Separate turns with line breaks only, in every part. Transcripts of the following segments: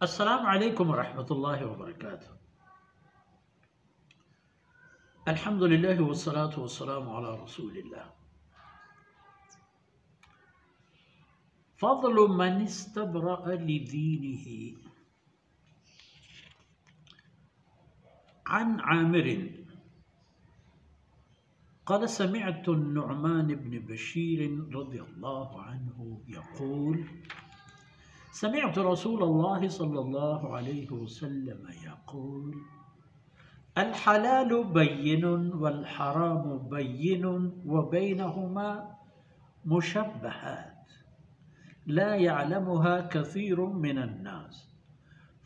अस्सलामु अलैकुम रहमतुल्लाहि व बरकातुहू। अल्हम्दुलिल्लाहि वस्सलातु वस्सलामु अला रसूलिल्लाह। फ़ज़्लु मन इस्तबरअ लिदीनिही। अन आमिर क़ाल समिअतु नुअमान इब्न बशीर रज़ियल्लाहु अन्हु यक़ूल समिअतु रसूलल्लाहि सल्लल्लाहु अलैहि वसल्लम यक़ूल अल हलालु बय्यिनुन वल हरामु बय्यिनुन व बैनहुमा मुशब्बहात ला यअलमुहा कसीरुम मिनन नास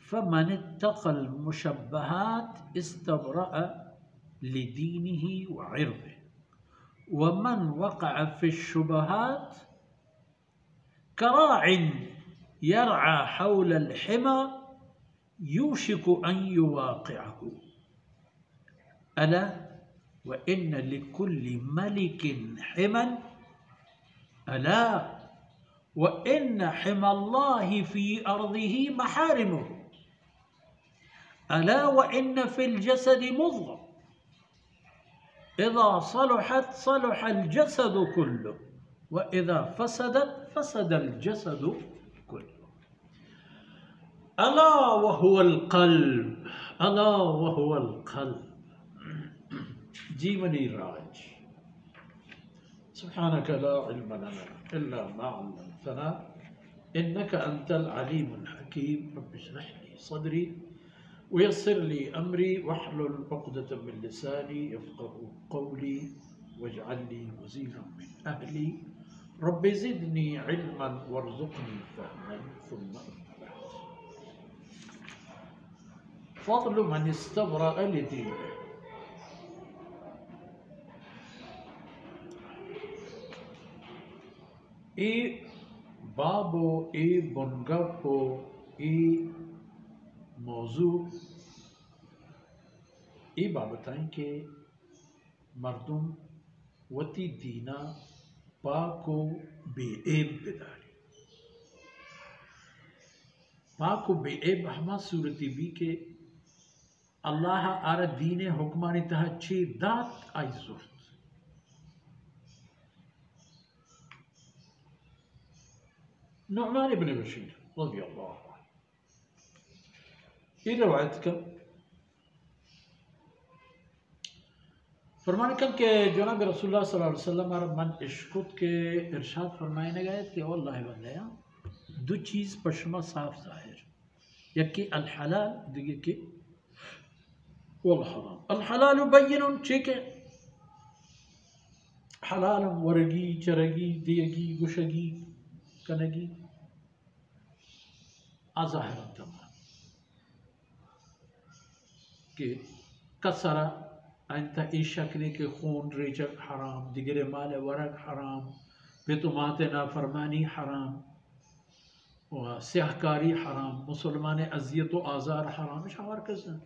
फमन इत्तक़ल मुशब्बहात इस्तबरअ लिदीनिही व इर्दिही व मन वक़अ फ़िश्शुबहात कराअन यरअ हौलल हिमा यूशिकु अन युवाक़िअहु अला व इन्न लिकुल्लि मलिकिन हिमन अला व इन्न हिमल्लाहि फ़ी अर्दिही महारिमुहु अला व इन्न फ़िल जसदि मुज़ग़ह इज़ा सलुहत सलुहल जसदु कुल्लुहु व इज़ा फसदत फसदल जसदु कुल्लुहु अला व हुवल क़ल्ब अला व हुवल क़ल्ब। जीवनी राज। सुब्हानक ला इल्म लना इल्ला मा अल्लमतना इन्नका अंतल अलीमुल हकीम। रब्बि इश्रह ली सदरी व यस्सिर ली अमरी वहलुल उक़दतम मिन लिसानी यफ़क़हू क़ौली वजअल ली वज़ीरन मिन अहली रब्बि ज़िदनी इल्मन वरज़ुक़नी फ़हमन सुम्मा अम्मा बअद। फ़ज़्लु मन इस्तबरअ लिदीनिही। ए बाबो ए बुनगपो ए मौजू ए बाबताएं के मर्दुम वती दीना पाको बेएब बिदारी पाको बेएब हमा सूरती बी के अल्लाह आरा दीन हुक्मानी तहा चे दात आई ज़ुर्त नुअमान इब्न बशीर रज़ियल्लाहु अन्हु ये रवायत का फरमाने का कि जनाब रसूलुल्लाह सल्लल्लाहु अलैहि वसल्लम और मन इश्कुत के इरशाद फरमाने गए कि अल्लाह बंदया दो चीज़ पशमा साफ ज़ाहिर यकी अल हलाल दिगे के वल हराम। अल हलाल बय्यिनुन चेके हलाल वरगी चरगी दियगी गुशगी कनगी अज़ाहिर तमाम के कसरा अंता इशकने के खून रेचक हराम दिगरे माल वरक हराम बेतुमाते नाफरमानी हराम व स्याहकारी हराम मुसलमान अजियत व आज़ार हराम शमार कसन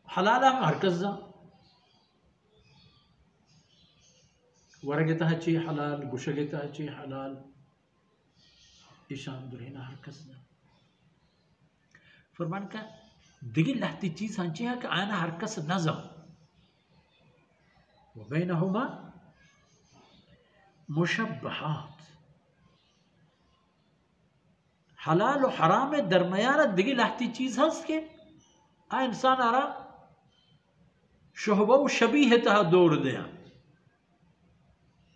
हलाल हम हरकज़ा वरगे तहची हलाल गुशगे तहची हलाल ईशान दुरेना हरकज़ा फरमान का दिगी लहती चीज़ हंची है कि आना हरकस नज़म व बैनहुमा मुशब्बहात हलाल व हराम दरमियान दिगी लहती चीज़ हंस के आ इंसान आरा शोहबा व शबीह तहा दौड़ दिया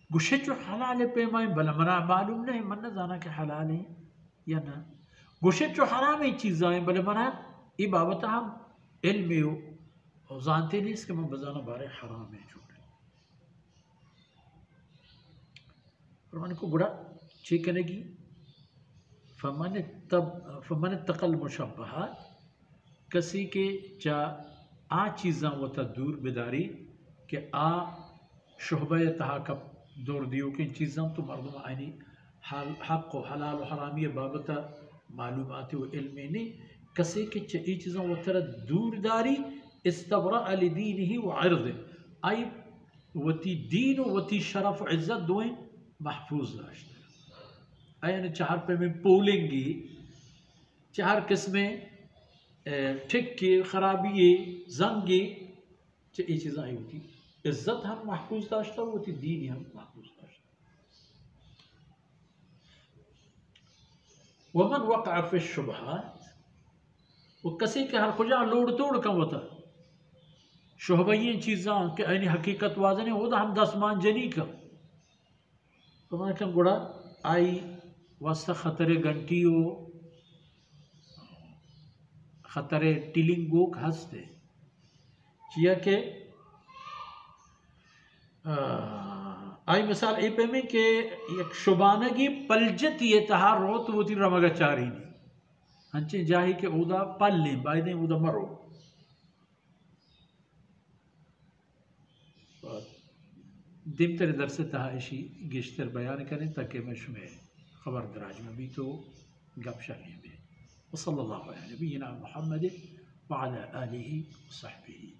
गुशे जो हलाल पे मैं भला मना मालूम नहीं मन न जाना कि हलाल है या ना गुशे जो हराम ही चीज़ें भले मना ये बाबत हम इल्म और जानते नहीं इसके मैं बजाना बारे हराम है छोटे फरमान को गुड़ा चेकनेगी फमन तकल मुशब्बहात कसी के चा आ चीज़ा वता दूर बेदारी के आ शुहबा तहा कब दौर दियो कि चीज़ा तो मर्दम आनी हक़ व हलाल व हरामी बाबत मालूमात व इल्म नहीं कसे के ई चीज़ों वतर दूरदारी इस्तबरअ लिदीनिही व इर्दिही आई वती दीन व वती शरफ इज्जत दोएं महफूज दाश्त यानी चार पे में पोलेंगी चार किस्में ठिक्की खराबी जंगी ये चीज़ें आई होती इज्जत हम महफूज दाश्ता होती दीन हम महफूज दाश्ता वमन वक़अ फ़ी शुबहात वो कसी के हर खुजा लोड़ तोड़ का होता शुहबयी चीज़ां के यानी हकीकत वाजने हो हम दसमान जनी का तो मैं गुड़ा आई वास्ता खतरे घंटियो खतरे टिलिंगो हंसते चिया के आई मिसाल ए पे में के एक शुबानगी पलजत ये तहार रोत वो ती रमगा चारी नहीं हंचे जाही के उदा पल लें बायदे उदा मरो दिम तेरे दर से तहा इशी गिश्तर बयान करें ताकि मैं शुमे खबर दराज में भी तो गपशप में वसल्लल्लाहु अलैहि नबीना मुहम्मद व अला आलिहि व सहबिही।